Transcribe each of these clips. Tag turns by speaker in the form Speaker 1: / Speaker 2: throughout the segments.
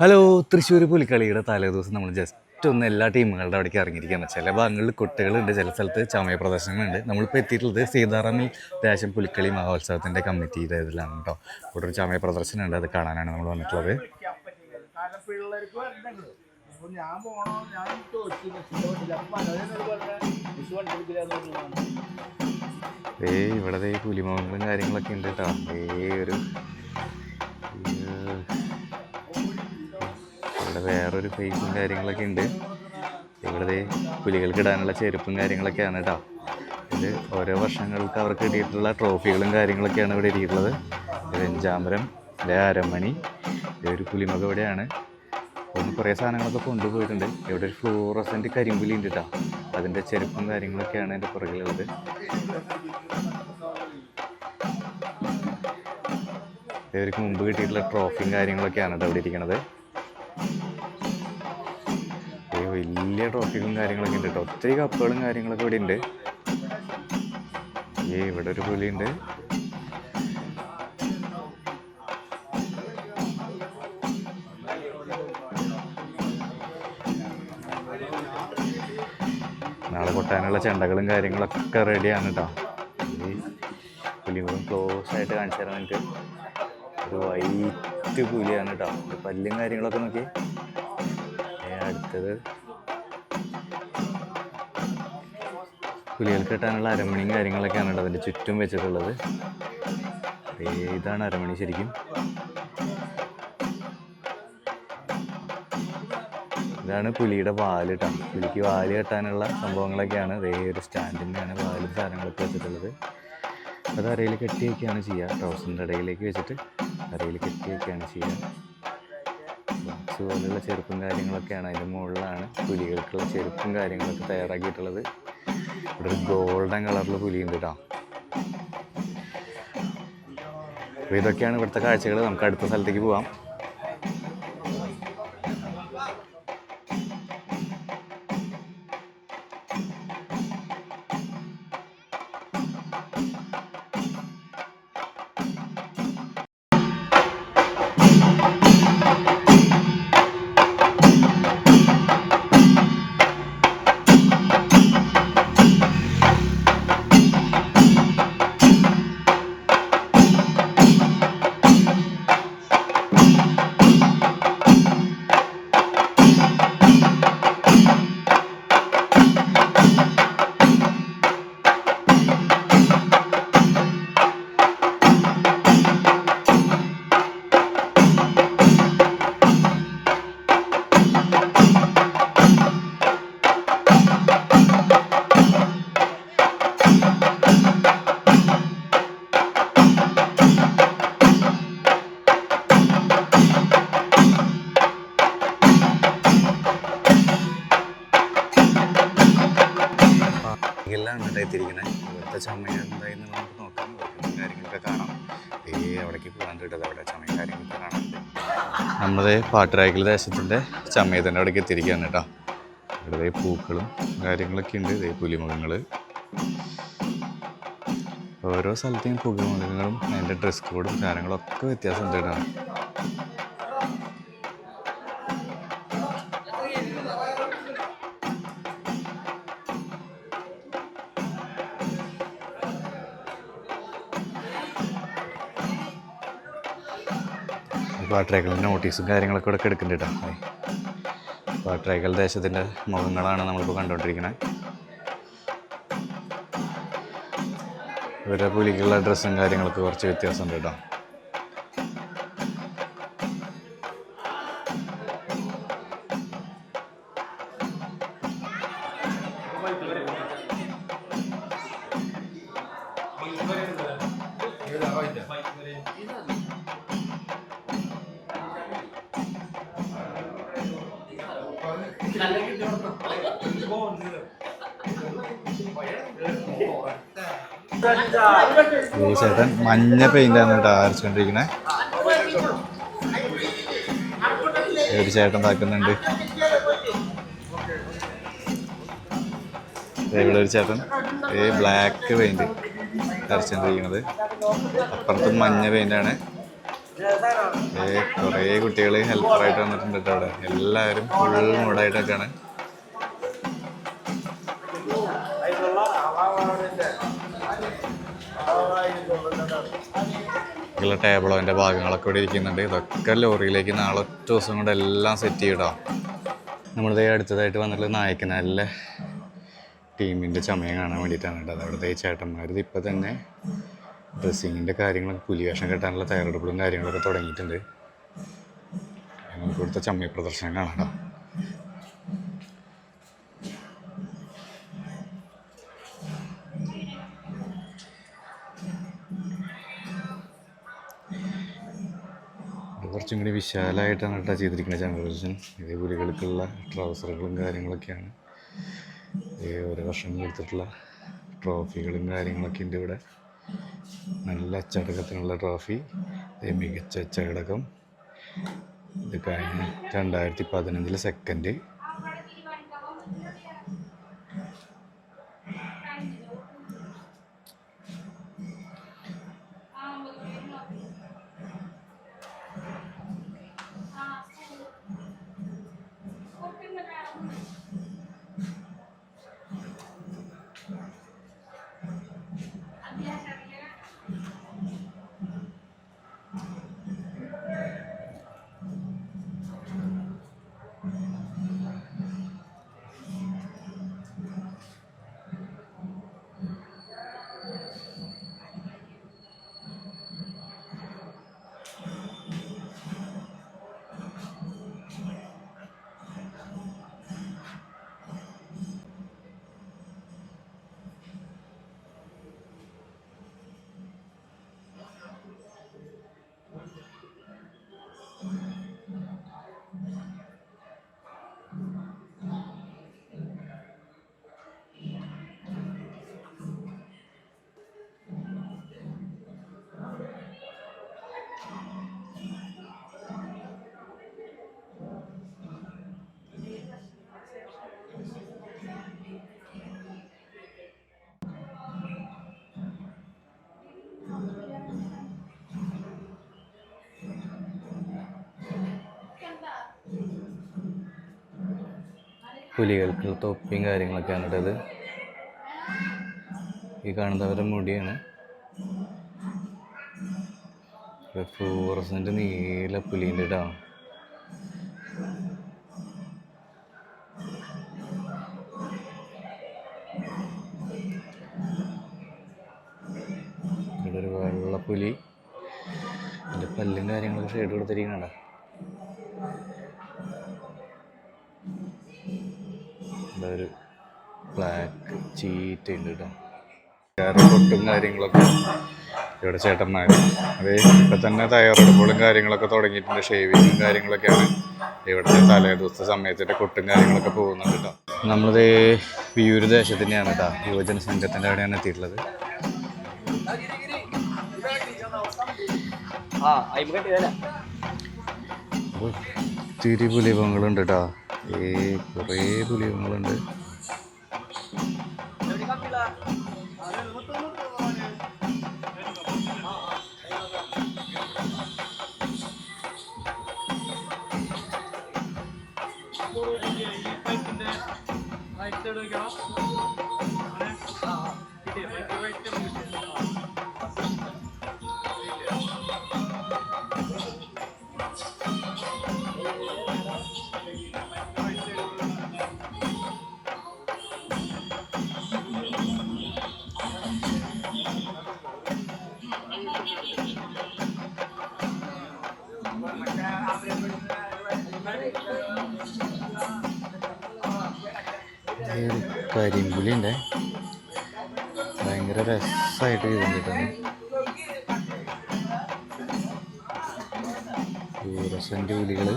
Speaker 1: Hello. Thrissur പുലിക്കളിയുടെ തലേദിവസം നമ്മൾ just ഒന്ന് എല്ലാ ടീമുകളുടെ അവിടേക്ക് ഇറങ്ങിയിരിക്കുകയാണ്. ചില ഭാഗങ്ങളിൽ കുട്ടികളുണ്ട്, ചില സ്ഥലത്ത് ചമയ പ്രദർശനങ്ങളുണ്ട്. നമ്മളിപ്പോൾ എത്തിയിട്ടുള്ളത് സീതാറാമിൽ ദേശം പുലിക്കളി മഹോത്സവത്തിൻ്റെ കമ്മിറ്റിയുടെ ഇതിലാണ് കേട്ടോ. ഇവിടെ ഒരു ചമയ പ്രദർശനമുണ്ട്, അത് കാണാനാണ് നമ്മൾ വന്നിട്ടുള്ളത്. ഇവിടെ പുലിമുഖങ്ങളും കാര്യങ്ങളൊക്കെ ഉണ്ട് കേട്ടോ. ഇവിടെ വേറൊരു ഫേസും കാര്യങ്ങളൊക്കെ ഉണ്ട്. ഇവിടെ പുലികൾക്ക് ഇടാനുള്ള ചെരുപ്പും കാര്യങ്ങളൊക്കെയാണ് കേട്ടോ. ഇത് ഓരോ വർഷങ്ങൾക്ക് അവർക്ക് കിട്ടിയിട്ടുള്ള ട്രോഫികളും കാര്യങ്ങളൊക്കെയാണ് ഇവിടെ ഇരിക്കുന്നത്. ഇത് വെഞ്ചാമരം, അരമണി, ഇതൊരു പുലിമുഖം ഇവിടെയാണ്. ഒന്ന് കുറേ സാധനങ്ങളൊക്കെ കൊണ്ടുപോയിട്ടുണ്ട്. ഇവിടെ ഒരു ഫ്ലൂറസെൻ്റ് കരിമ്പുലി ഉണ്ട് കേട്ടോ. അതിൻ്റെ ചെരുപ്പും കാര്യങ്ങളൊക്കെയാണ് എൻ്റെ പുറകിലുള്ളത്. ഇവർക്ക് മുമ്പ് കിട്ടിയിട്ടുള്ള ട്രോഫിയും കാര്യങ്ങളൊക്കെയാണ് കേട്ടോ ഇവിടെ ഇരിക്കുന്നത്. വലിയ ട്രോഫികളും കാര്യങ്ങളൊക്കെ ഉണ്ട് കേട്ടോ. ഒത്തിരി കപ്പുകളും കാര്യങ്ങളൊക്കെ ഇവിടെ ഉണ്ട്. ഇവിടെ ഒരു പുലിയുണ്ട്. നാളെ കൊട്ടാനുള്ള ചെണ്ടകളും കാര്യങ്ങളൊക്കെ റെഡിയാണ് കേട്ടോ. ഈ പുലിമുഖം ക്ലോസ് ആയിട്ട് കാണിച്ചു തരാൻ വേണ്ടിയിട്ട് ഒരു വൈറ്റ് പുലിയാണ് കേട്ടോ. പല്ലും കാര്യങ്ങളൊക്കെ നോക്കി. അടുത്തത് പുലികൾക്ക് കിട്ടാനുള്ള അരമണിയും കാര്യങ്ങളൊക്കെയാണ് കേട്ടോ അതിൻ്റെ ചുറ്റും വെച്ചിട്ടുള്ളത്. ഇതാണ് അരമണി ശരിക്കും. ഇതാണ് പുലിയുടെ വാല് കേട്ടോ. പുലിക്ക് വാല് കെട്ടാനുള്ള സംഭവങ്ങളൊക്കെയാണ്. ഒരു സ്റ്റാൻഡിൻ്റെയാണ് വാലും സാധനങ്ങളൊക്കെ വെച്ചിട്ടുള്ളത്. അത് അരയിൽ കെട്ടി വയ്ക്കുകയാണ് ചെയ്യുക. ട്രൗസറിൻ്റെ ഇടയിലേക്ക് വെച്ചിട്ട് അരയിൽ കെട്ടി വയ്ക്കുകയാണ് ചെയ്യുക. ബോക്സ് പോലുള്ള ചെരുപ്പും കാര്യങ്ങളൊക്കെയാണ്. അതിൻ്റെ മുകളിലാണ് പുലികൾക്കുള്ള ചെരുപ്പും കാര്യങ്ങളൊക്കെ തയ്യാറാക്കിയിട്ടുള്ളത്. ഇവിടെ ഒരു ഗോൾഡൻ കളറിൽ പുലിയുണ്ട് കേട്ടോ. അപ്പോൾ ഇതൊക്കെയാണ് ഇവിടുത്തെ കാഴ്ചകൾ. നമുക്ക് അടുത്ത സ്ഥലത്തേക്ക് പോവാം. എത്തിയിരിക്കുന്നത് ഇവിടുത്തെ ചമയം എന്തായെന്ന് നമുക്ക് നോക്കാം. കാര്യങ്ങളൊക്കെ കാണാം. അവിടേക്ക് പോകാൻ കിട്ടത് അവിടെ ചമയം കാര്യങ്ങളൊക്കെ കാണാനുണ്ട്. നമ്മുടെ പാട്ടുരായ്ക്കൽ ദേശത്തിൻ്റെ ചമയത്തിൻ്റെ അവിടേക്ക് എത്തിയിരിക്കുകയാണ് കേട്ടോ. ഇവിടെ പൂക്കളും കാര്യങ്ങളൊക്കെ ഉണ്ട്. പുലിമുഖങ്ങൾ. ഓരോ സ്ഥലത്തെയും പുലിമുഖങ്ങളും അതിൻ്റെ ഡ്രസ് കോഡും കാര്യങ്ങളൊക്കെ വ്യത്യാസമുണ്ട് കേട്ടോ. പാട്ടുരായ്ക്കൽ നോട്ടീസും കാര്യങ്ങളൊക്കെ ഇവിടെ എടുക്കുന്നുണ്ട് കേട്ടോ. പാട്ടുരായ്ക്കൽ ദേശത്തിൻ്റെ മുഖങ്ങളാണ് നമ്മളിപ്പോൾ കണ്ടുകൊണ്ടിരിക്കുന്നത്. ഇവരുടെ പുലിക്കുള്ള ഡ്രസ്സും കാര്യങ്ങളൊക്കെ കുറച്ച് വ്യത്യാസമുണ്ട് കേട്ടോ. ഈ ചേട്ടൻ മഞ്ഞ പെയിൻ്റാണ് കേട്ടോ അരച്ചുകൊണ്ടിരിക്കണേ. ഒരു ചേട്ടൻ താക്കുന്നുണ്ട്. ഇവിടെ ഒരു ചേട്ടൻ ബ്ലാക്ക് പെയിൻറ് അരച്ചുകൊണ്ടിരിക്കുന്നത്. അപ്പുറത്തും മഞ്ഞ പെയിൻ്റാണ്. കുറേ കുട്ടികൾ ഹെൽപ്പറായിട്ട് വന്നിട്ടുണ്ട് കേട്ടോ അവിടെ. എല്ലാവരും ഫുൾ മൂഡായിട്ടൊക്കെയാണ്. ടേബിളോ അതിൻ്റെ ഭാഗങ്ങളൊക്കെ ഇവിടെ ഇരിക്കുന്നുണ്ട്. ഇതൊക്കെ ലോറിയിലേക്ക് നാളെ ഒറ്റ ദിവസം കൊണ്ട് എല്ലാം സെറ്റ് ചെയ്യട്ടോ. നമ്മളിതേ അടുത്തതായിട്ട് വന്നിട്ടുള്ള നായക്കനാലിലെ ടീമിൻ്റെ ചമയം കാണാൻ വേണ്ടിയിട്ടാണ് കേട്ടോ. അവിടുത്തെ ചേട്ടന്മാർ ഇപ്പം തന്നെ ഡ്രസ്സിങ്ങിൻ്റെ കാര്യങ്ങളൊക്കെ പുലിവേഷം കെട്ടാനുള്ള തയ്യാറെടുപ്പുകളും കാര്യങ്ങളൊക്കെ തുടങ്ങിയിട്ടുണ്ട്. നമുക്ക് ഇവിടുത്തെ ചമയ പ്രദർശനം കാണാം. കുറച്ചും കൂടി വിശാലമായിട്ടാണ് കേട്ടോ ചെയ്തിരിക്കുന്നത് ചമയപ്രദർശനം. ഇതേ പുലികൾക്കുള്ള ട്രൗസറുകളും കാര്യങ്ങളൊക്കെയാണ്. ഓരോ വർഷങ്ങൾ എടുത്തിട്ടുള്ള ട്രോഫികളും കാര്യങ്ങളൊക്കെ ഉണ്ട് ഇവിടെ. നല്ല അച്ചടക്കത്തിനുള്ള ട്രോഫി, മികച്ച അച്ചടക്കം. ഇത് കഴിഞ്ഞ 2015 സെക്കൻഡ്. പുലികൾക്ക് തൊപ്പിയും കാര്യങ്ങളൊക്കെയാണ് ഇട്ടത്. ഈ കാണുന്നവരുടെ മുടിയാണ്. ഫ്ലൂറസെൻ്റ് നീല പുലിൻ്റെ ഇടാ. ഇവിടെ ഒരു വെള്ളപ്പുലി. എൻ്റെ പല്ലും കാര്യങ്ങളൊക്കെ ഷെയ്ഡ് കൊടുത്തിരിക്കണ. ഒരു ബ്ലാക്ക് ചീറ്റ ഉണ്ട് കേട്ടോ. വേറെ പൊട്ടും കാര്യങ്ങളൊക്കെ ഇവിടെ ചേട്ടന്മാർ അത് ഇപ്പം തന്നെ തയ്യാറെടുപ്പുകളും കാര്യങ്ങളൊക്കെ തുടങ്ങിയിട്ടുണ്ട്. ഷേവിങ്ങും കാര്യങ്ങളൊക്കെയാണ് ഇവിടുത്തെ തലേ ദിവസത്തെ സമയത്തിൻ്റെ കൊട്ടും കാര്യങ്ങളൊക്കെ പോകുന്നുണ്ട് കേട്ടോ. നമ്മളിത് വിയൂർ ദേശത്തിൻ്റെയാണ് കേട്ടോ, യുവജന സംഘത്തിൻ്റെ അവിടെയാണ് എത്തിയിട്ടുള്ളത്. ഒത്തിരി പുലിഭങ്ങളുണ്ട് കേട്ടോ. കുറേ പുലിഭങ്ങളുണ്ട്. കരിമ്പുലിൻ്റെ ഭയങ്കര രസമായിട്ട് ചെയ്തിട്ടുണ്ട്. ഫ്ലൂറസെൻ്റ് പുലികൾ.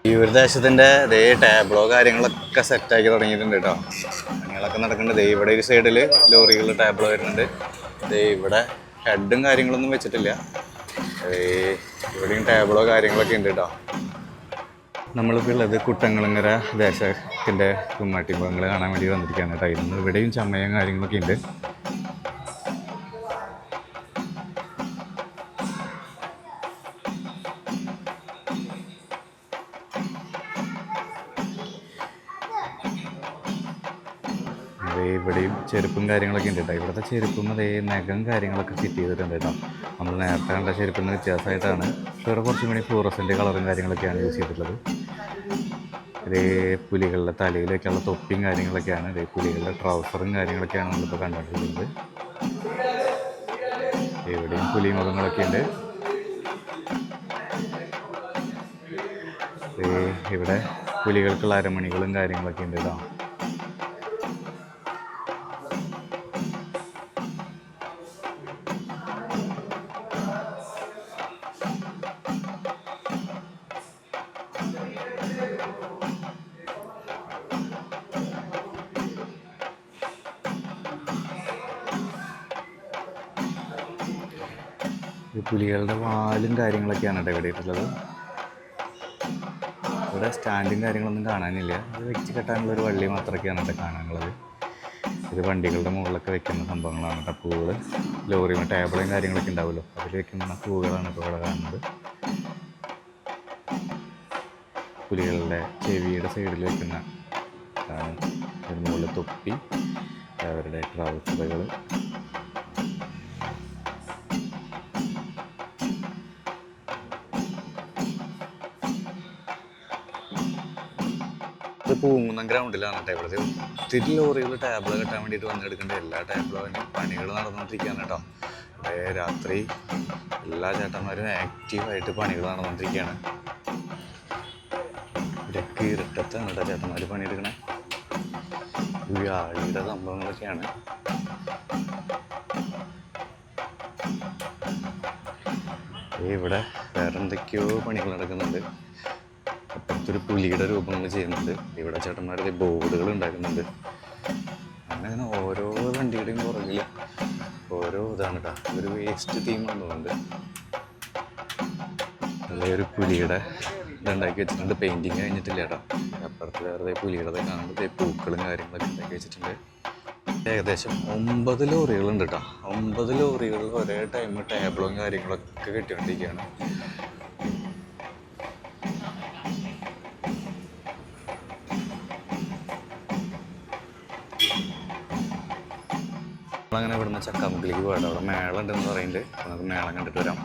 Speaker 1: ഈ ഒരു ദേശത്തിൻ്റെ ദേ ടാബ്ലോ കാര്യങ്ങളൊക്കെ സെറ്റാക്കി തുടങ്ങിയിട്ടുണ്ട് കേട്ടോ. പണികളൊക്കെ നടക്കുന്നുണ്ട്. ദേ ഇവിടെ ഒരു സൈഡിൽ ലോറികൾ ടാബ്ലോ വരുന്നുണ്ട്. ദേ ഇവിടെ ഹെഡും കാര്യങ്ങളൊന്നും വെച്ചിട്ടില്ല. ഇവിടെയും ടാബ്ലോ കാര്യങ്ങളൊക്കെ ഉണ്ട് കേട്ടോ. നമ്മളിപ്പോൾ ഉള്ളത് കുട്ടങ്ങളങ്ങര ദേശത്തിൻ്റെ കുമ്മാട്ടിമ്പങ്ങൾ കാണാൻ വേണ്ടി വന്നിരിക്കുകയാണ് കേട്ടോ. ഇന്ന് ഇവിടെയും ചമയം കാര്യങ്ങളൊക്കെ ഉണ്ട്. ഇവിടെയും ചെരുപ്പും കാര്യങ്ങളൊക്കെ ഉണ്ട് കേട്ടോ. ഇവിടുത്തെ ചെരുപ്പും അതേ നഖം കാര്യങ്ങളൊക്കെ ഫിറ്റ് ചെയ്തിട്ടുണ്ട് കേട്ടോ. നമ്മൾ നേരത്തെ കണ്ട ചെരുപ്പിന് വ്യത്യാസമായിട്ടാണ്. വേറെ കുറച്ചും കൂടി ഫ്ലൂറസൻ്റ് കളറും കാര്യങ്ങളൊക്കെയാണ് യൂസ് ചെയ്തിട്ടുള്ളത്. ഇതേ പുലികളുടെ തലയിലേക്കുള്ള തൊപ്പിയും കാര്യങ്ങളൊക്കെയാണ്. ഇതേ പുലികളുടെ ട്രൗസറും കാര്യങ്ങളൊക്കെയാണ് നമ്മളിപ്പോൾ കണ്ടിട്ടുള്ളത്. ഇവിടെയും പുലി മുഖങ്ങളൊക്കെ ഉണ്ട്. ഇവിടെ പുലികൾക്കുള്ള അരമണികളും കാര്യങ്ങളൊക്കെ ഉണ്ട് കേട്ടോ. പുലികളുടെ വാലും കാര്യങ്ങളൊക്കെയാണ് കേട്ടോ ഇവിടെ ഇട്ടുള്ളത്. ഇവിടെ സ്റ്റാൻഡും കാര്യങ്ങളൊന്നും കാണാനില്ല. ഇത് വെച്ച് കെട്ടാനുള്ളൊരു വള്ളി മാത്രമൊക്കെയാണ് കേട്ടോ കാണാനുള്ളത്. ഇത് വണ്ടികളുടെ മുകളിലൊക്കെ വെക്കുന്ന സംഭവങ്ങളാണ് കേട്ടോ. പൂവുകൾ ലോറി ടേബിളും കാര്യങ്ങളൊക്കെ ഉണ്ടാവുമല്ലോ, അതിൽ വെക്കുന്ന പൂവുകളാണ് ഇപ്പോൾ ഇവിടെ കാണുന്നത്. പുലികളുടെ ചെവിയുടെ സൈഡിൽ വെക്കുന്ന മുകളിൽ തൊപ്പി, അവരുടെ ട്രൗസറുകൾ. ഇത് പൂങ്കുന്നം ഗ്രൗണ്ടിലാണ് കേട്ടോ. ഇവിടെ ഒത്തിരി ലോറികൾ ടാബ്ലോ കെട്ടാൻ വേണ്ടിയിട്ട് വന്നെടുക്കേണ്ട എല്ലാ ടാബ്ലോവിൻ്റെ പണികൾ നടന്നുകൊണ്ടിരിക്കുകയാണ് കേട്ടോ. ഇവിടെ രാത്രി എല്ലാ ചേട്ടന്മാരും ആക്റ്റീവായിട്ട് പണികൾ നടന്നുകൊണ്ടിരിക്കുകയാണ്. ഇവിടെയൊക്കെ ഇരുട്ടത്താണ് കേട്ടോ ചേട്ടന്മാർ പണിയെടുക്കണേ. വ്യാഴിയുടെ സംഭവങ്ങളൊക്കെയാണ്. ഇവിടെ വേറെ എന്തൊക്കെയോ പണികൾ നടക്കുന്നുണ്ട്. അപ്പുറത്തൊരു പുലിയുടെ രൂപങ്ങൾ ചെയ്യുന്നുണ്ട്. ഇവിടെ ചേട്ടന്മാരുടെ ബോർഡുകൾ ഉണ്ടാക്കുന്നുണ്ട്. അങ്ങനെ ഓരോ വണ്ടിയുടെയും പുറകിൽ ഓരോ ഇതാണ് കേട്ടോ. ഒരു വേസ്റ്റ് തീമാണെന്ന് തോന്നുന്നുണ്ട്. അതേ ഒരു പുലിയുടെ ഇതുണ്ടാക്കി വെച്ചിട്ടുണ്ട്. പെയിൻറ്റിങ് കഴിഞ്ഞിട്ടില്ല കേട്ടോ. അപ്പുറത്ത് വേറെ പുലിയുടെ കാണുമ്പോൾ പൂക്കളും കാര്യങ്ങളൊക്കെ ഉണ്ടാക്കി വെച്ചിട്ടുണ്ട്. ഏകദേശം 9 ലോറികളുണ്ട് കേട്ടോ. 9 ലോറികൾ ഒരേ ടൈം ടേബിളും കാര്യങ്ങളൊക്കെ കെട്ടിക്കൊണ്ടിരിക്കുകയാണ്. നമ്മളങ്ങനെ ഇവിടുന്ന് ചക്കാമുക്കിലേക്ക് പോയിട്ട് അവിടെ മേളം ഉണ്ടെന്ന് പറയുന്നുണ്ട്. നമുക്ക് മേളം കണ്ടിട്ട് വരാം.